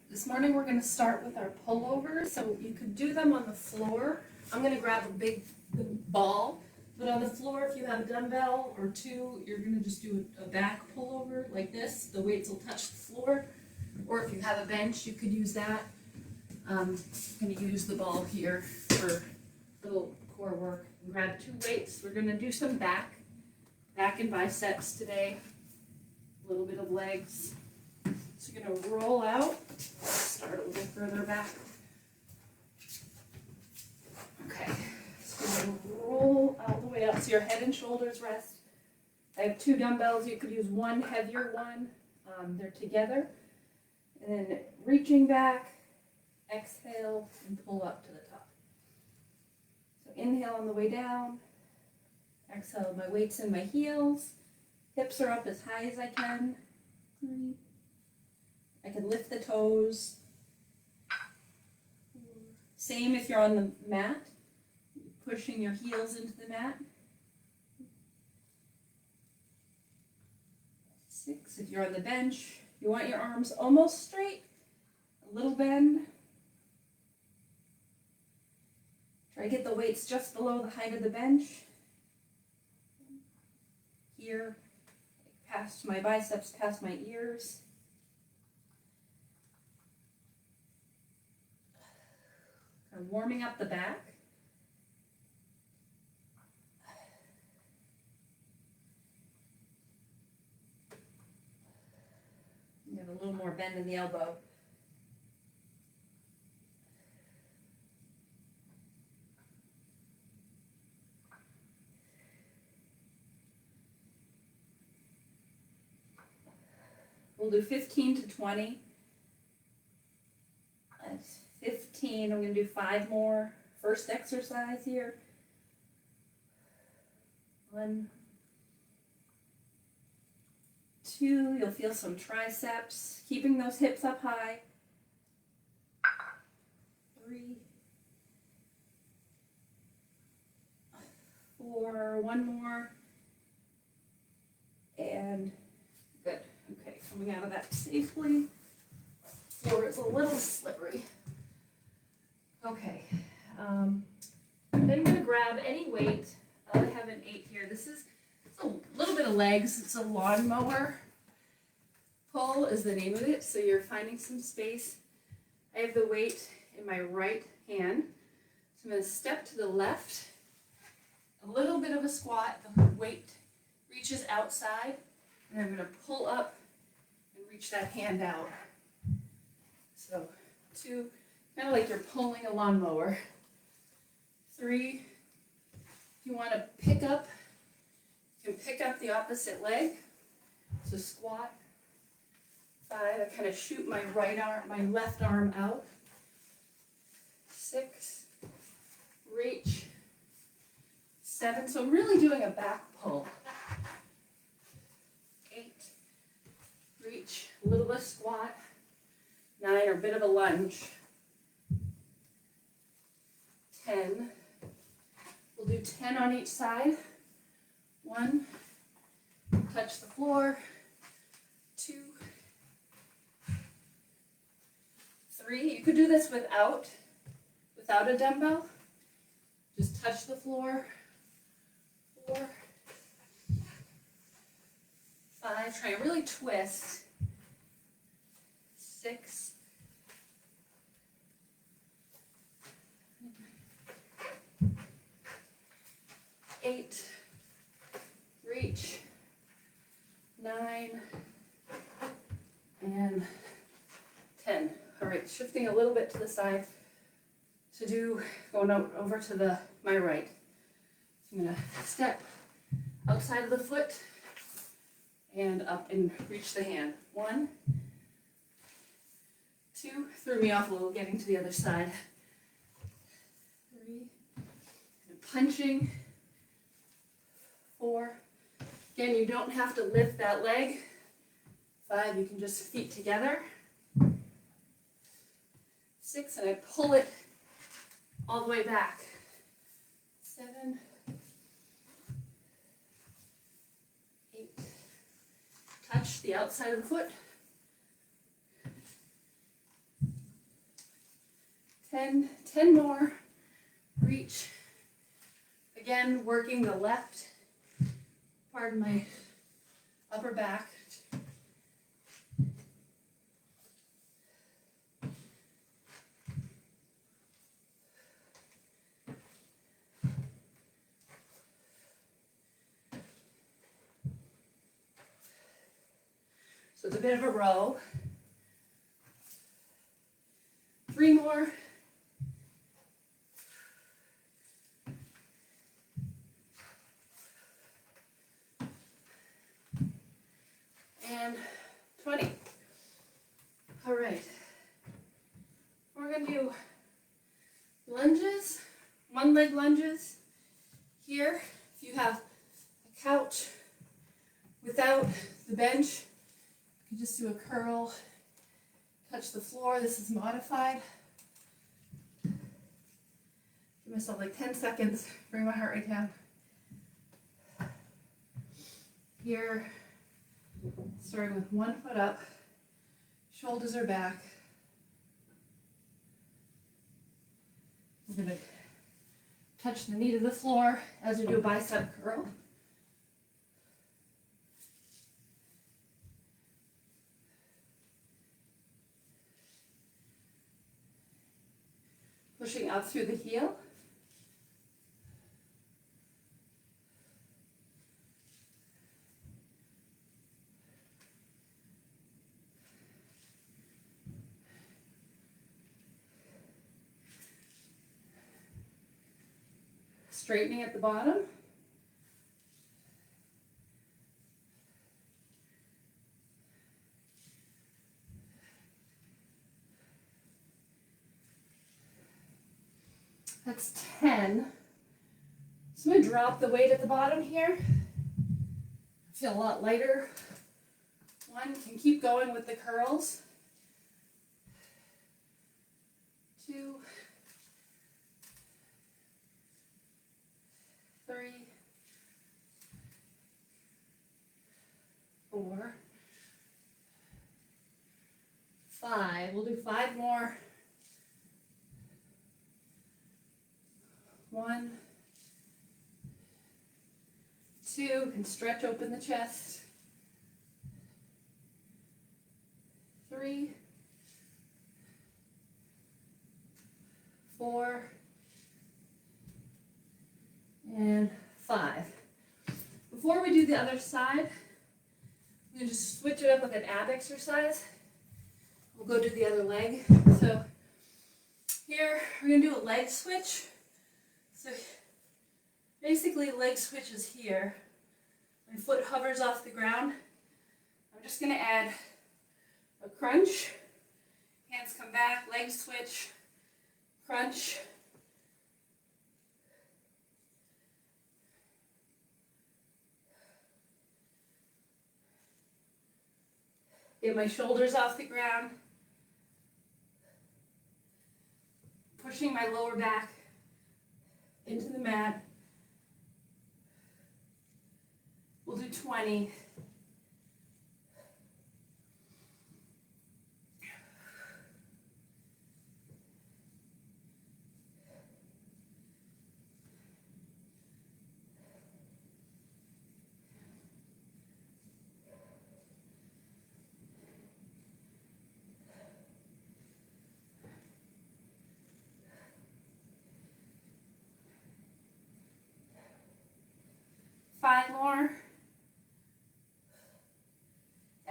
This morning we're going to start with our pullovers, so you could do them on the floor. I'm going to grab a big ball, but on the floor if you have a dumbbell or two, you're going to just do a back pullover like this. The weights will touch the floor, or if you have a bench, you could use that. I'm going to use the ball here for little core work. And grab two weights. We're going to do some back and biceps today, a little bit of legs. So you're going to roll out, start a little further back. Okay, so you're going to roll all the way up so your head and shoulders rest. I have two dumbbells. You could use one heavier one. They're together. And then reaching back, exhale, and pull up to the top. So inhale on the way down. Exhale, my weight's in my heels. Hips are up as high as I can. 3. I can lift the toes. Same if you're on the mat, pushing your heels into the mat. 6, if you're on the bench, you want your arms almost straight, a little bend. Try to get the weights just below the height of the bench. Here, past my biceps, past my ears. I'm warming up the back. Get a little more bend in the elbow. We'll do 15 to 20. That's 15. I'm going to do 5 more. First exercise here. 1, 2. You'll feel some triceps. Keeping those hips up high. 3, 4. 1 more. And good. Okay, coming out of that safely. Floor is a little slippery. Okay, then I'm going to grab any weight. I have an 8 here. This is a little bit of legs. It's a lawnmower pull is the name of it, so you're finding some space. I have the weight in my right hand. So I'm going to step to the left, a little bit of a squat. The weight reaches outside, and I'm going to pull up and reach that hand out. So 2, kind of like you're pulling a lawnmower. 3, if you want to pick up, you can pick up the opposite leg. So squat. 5, I kind of shoot my left arm out. 6, reach. 7, so I'm really doing a back pull. 8, reach, a little bit of squat. 9, or a bit of a lunge. 10, we'll do 10 on each side. 1, touch the floor. 2, 3, you could do this without a dumbbell. Just touch the floor. 4, 5, try to really twist. 6, 8, reach. 9, and 10. All right, shifting a little bit to the side to do, going over to my right. So I'm going to step outside of the foot and up and reach the hand. 1, 2, threw me off a little getting to the other side. 3, and punching. 4, again, you don't have to lift that leg. 5, you can just feet together. 6, and I pull it all the way back. 7, 8, touch the outside of the foot. 10 more. Reach. Again, working the left part of my upper back. So it's a bit of a row. 3 more. And 20. All right. We're going to do lunges, one leg lunges. Here, if you have a couch without the bench, you can just do a curl, touch the floor. This is modified. Give myself like 10 seconds, bring my heart rate down. Here, starting with 1 foot up, shoulders are back. We're going to touch the knee to the floor as we do a bicep curl. Pushing up through the heel. Straightening at the bottom. That's 10. So I'm going to drop the weight at the bottom here. I feel a lot lighter. 1, can keep going with the curls. 2, 3, 4, 5. We'll do 5 more. 1, 2, and stretch open the chest. 3, 4, and 5. Before we do the other side, I'm going to just switch it up with an ab exercise. We'll go do the other leg. So here, we're going to do a leg switch. So basically leg switch is here. My foot hovers off the ground. I'm just going to add a crunch. Hands come back, leg switch, crunch. Get my shoulders off the ground. Pushing my lower back into the mat. We'll do 20. Five more.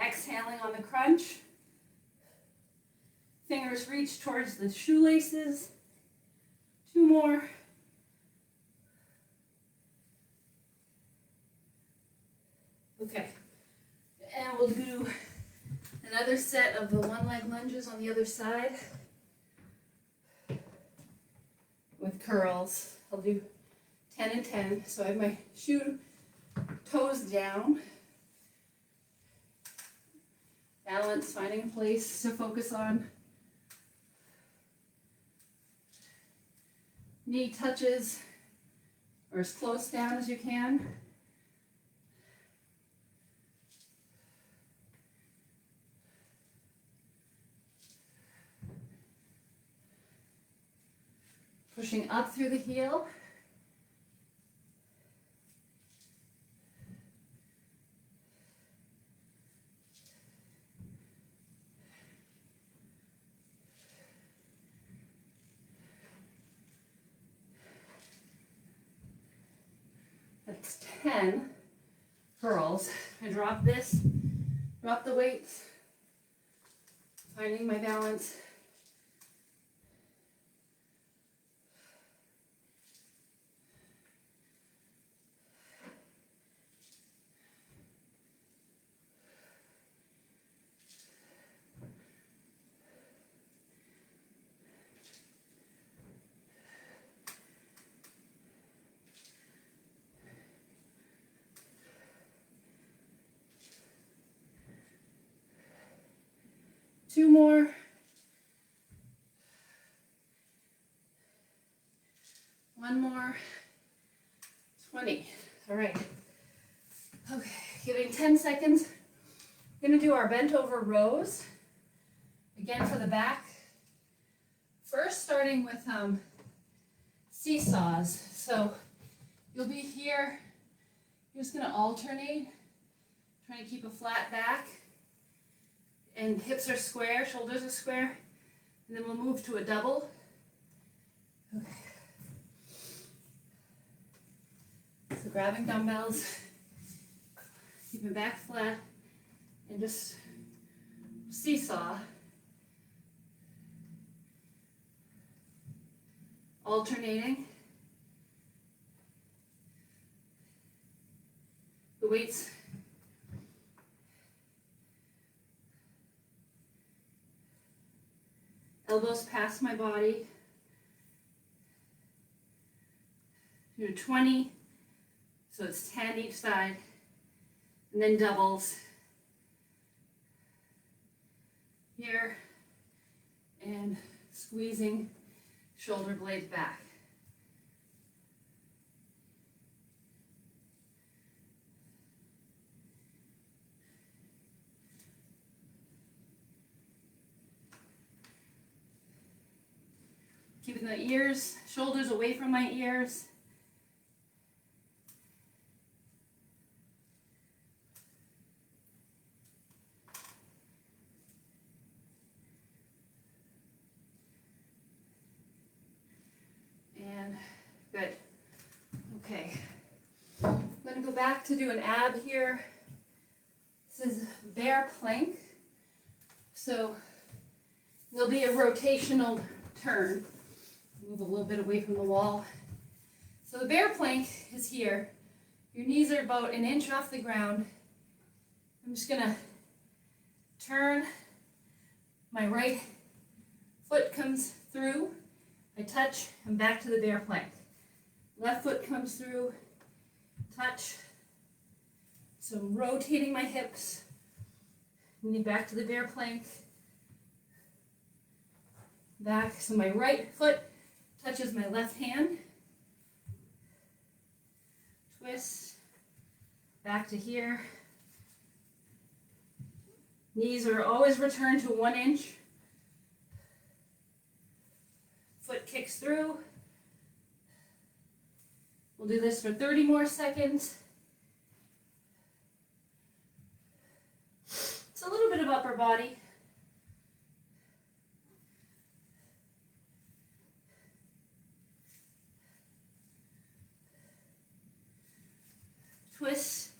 Exhaling on the crunch. Fingers reach towards the shoelaces. 2 more. Okay. And we'll do another set of the one leg lunges on the other side with curls. I'll do 10 and 10. So I have my toes down. Balance, finding a place to focus on. Knee touches or as close down as you can. Pushing up through the heel. That's 10 curls. I drop this, drop the weights, finding my balance. Two more. One more. 20. All right. Okay, giving 10 seconds. We're going to do our bent over rows. Again for the back. First starting with seesaws. So you'll be here. You're just going to alternate. Trying to keep a flat back. And hips are square, shoulders are square. And then we'll move to a double. Okay. So grabbing dumbbells, keeping back flat, and just seesaw. Alternating. The weights elbows past my body. Do 20, so it's 10 each side, and then doubles here, and squeezing shoulder blades back. Keeping the ears, shoulders away from my ears. And good. Okay. I'm going to go back to do an ab here. This is bear plank. So there'll be a rotational turn. Move a little bit away from the wall. So the bear plank is here. Your knees are about an inch off the ground. I'm just gonna turn. My right foot comes through. I touch, and back to the bear plank. Left foot comes through, touch. So I'm rotating my hips. Knee back to the bear plank. Back, so my right foot touches my left hand. Twist. Back to here. Knees are always returned to 1 inch. Foot kicks through. We'll do this for 30 more seconds. It's a little bit of upper body. Twist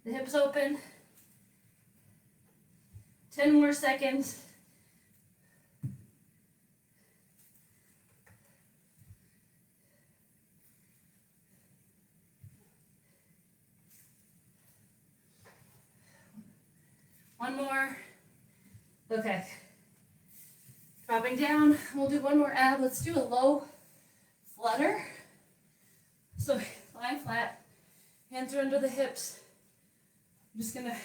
the hips open. 10 more seconds. One more. Okay. Dropping down. We'll do one more ab. Let's do a low flutter. So lying flat. Hands are under the hips. I'm just gonna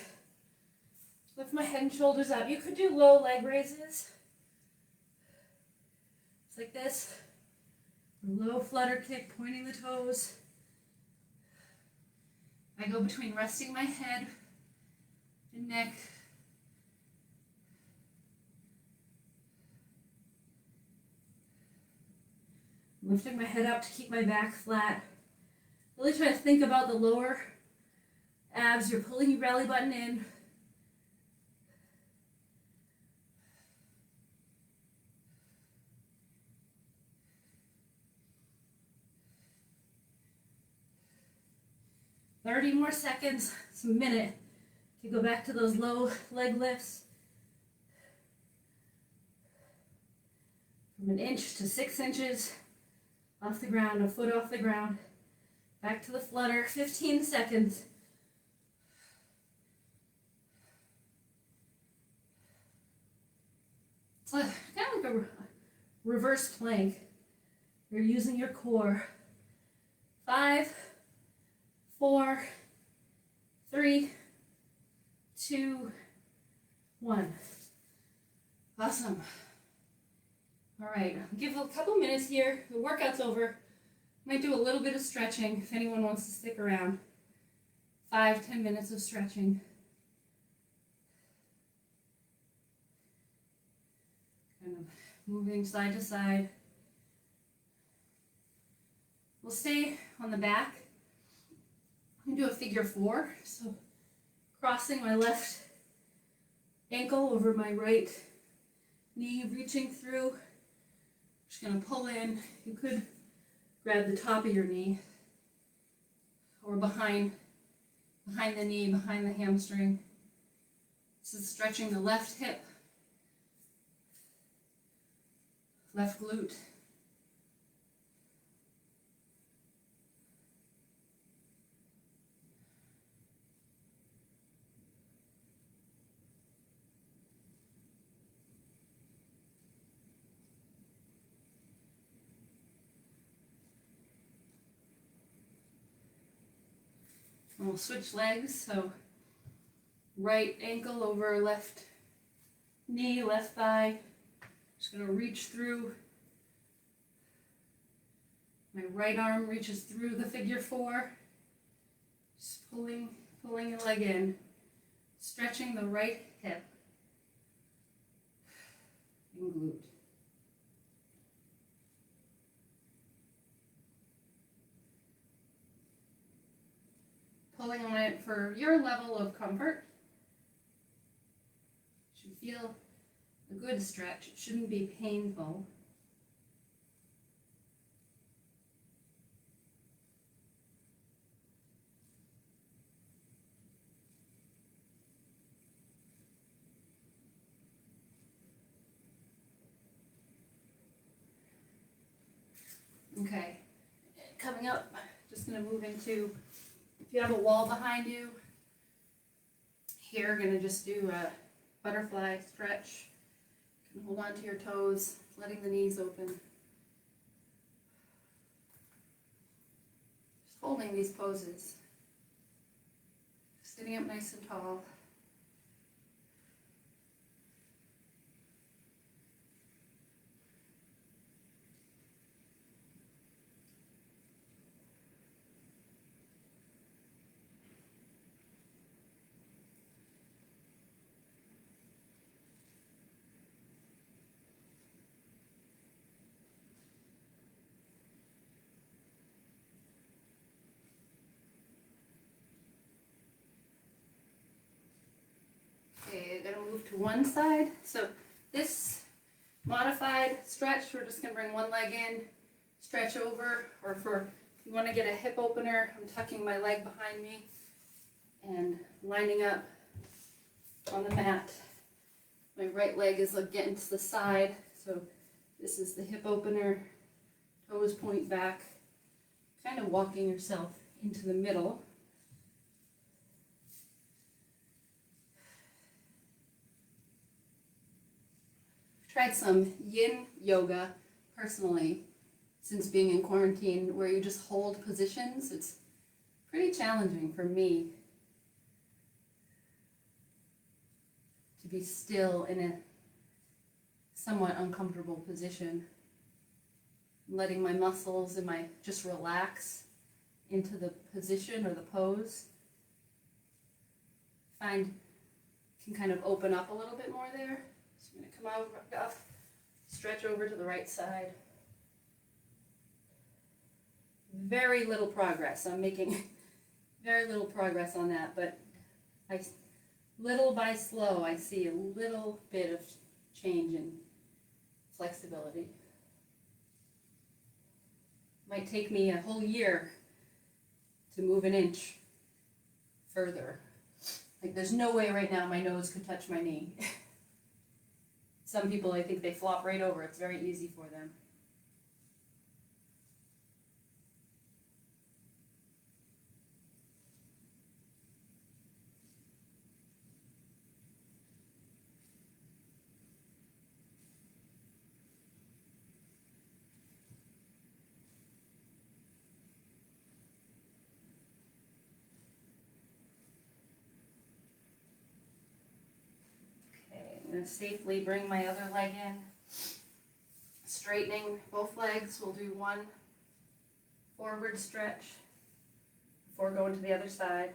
lift my head and shoulders up. You could do low leg raises. It's like this. Low flutter kick, pointing the toes. I go between resting my head and neck. Lifting my head up to keep my back flat. Really try to think about the lower abs. You're pulling your belly button in. "30 more seconds, it's a minute to go back to those low leg lifts. From 1 inch to 6 inches off the ground, a foot off the ground. Back to the flutter, 15 seconds. It's kind of like a reverse plank. You're using your core. 5, 4, 3, 2, 1. Awesome. All right, give a couple minutes here. The workout's over. Might do a little bit of stretching if anyone wants to stick around. 5-10 minutes of stretching. Kind of moving side to side. We'll stay on the back. I'm going to do a figure 4. So crossing my left ankle over my right knee, reaching through. Just going to pull in. You could grab the top of your knee or behind the knee, behind the hamstring. This is stretching the left hip, left glute. And we'll switch legs, so right ankle over left knee, left thigh. Just going to reach through. My right arm reaches through the figure 4. Just pulling a leg in. Stretching the right hip and glute. Pulling on it for your level of comfort. You should feel a good stretch. It shouldn't be painful. Okay, coming up, just going to move into, if you have a wall behind you, here, going to just do a butterfly stretch. You can hold on to your toes, letting the knees open. Just holding these poses. Sitting up nice and tall. Okay, I'm going to move to one side. So this modified stretch, we're just going to bring one leg in, stretch over, or for if you want to get a hip opener, I'm tucking my leg behind me and lining up on the mat. My right leg is getting to the side, so this is the hip opener, toes point back, kind of walking yourself into the middle. Tried some yin yoga personally since being in quarantine, where you just hold positions. It's pretty challenging for me to be still in a somewhat uncomfortable position, letting my muscles and my just relax into the position or the pose. Find can kind of open up a little bit more there. So I'm going to come out, up, stretch over to the right side. very little progress. I'm making very little progress on that, but little by slow, I see a little bit of change in flexibility. Might take me a whole year to move an inch further. Like there's no way right now my nose could touch my knee. Some people, I think they flop right over. It's very easy for them. Okay, I'm going to safely bring my other leg in. Straightening both legs, we'll do one forward stretch before going to the other side.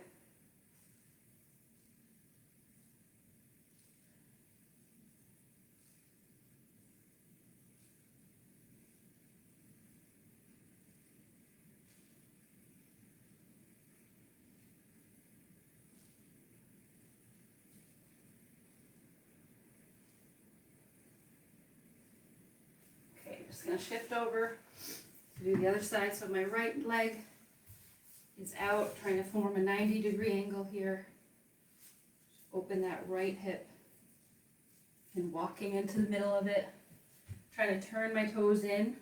Okay, just going to shift over to do the other side. So my right leg is out, trying to form a 90-degree angle here. Open that right hip and walking into the middle of it. Trying to turn my toes in.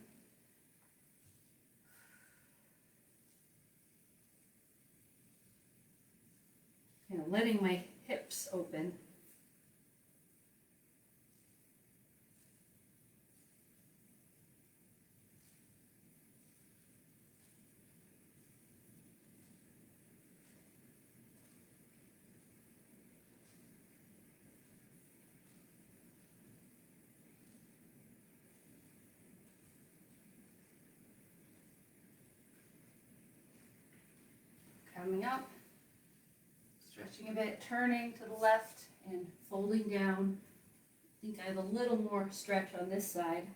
And letting my hips open. Coming up, stretching a bit, turning to the left and folding down. I think I have a little more stretch on this side.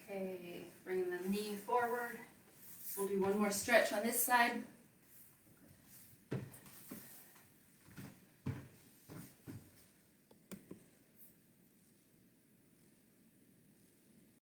Okay, bringing the knee forward. We'll do one more stretch on this side.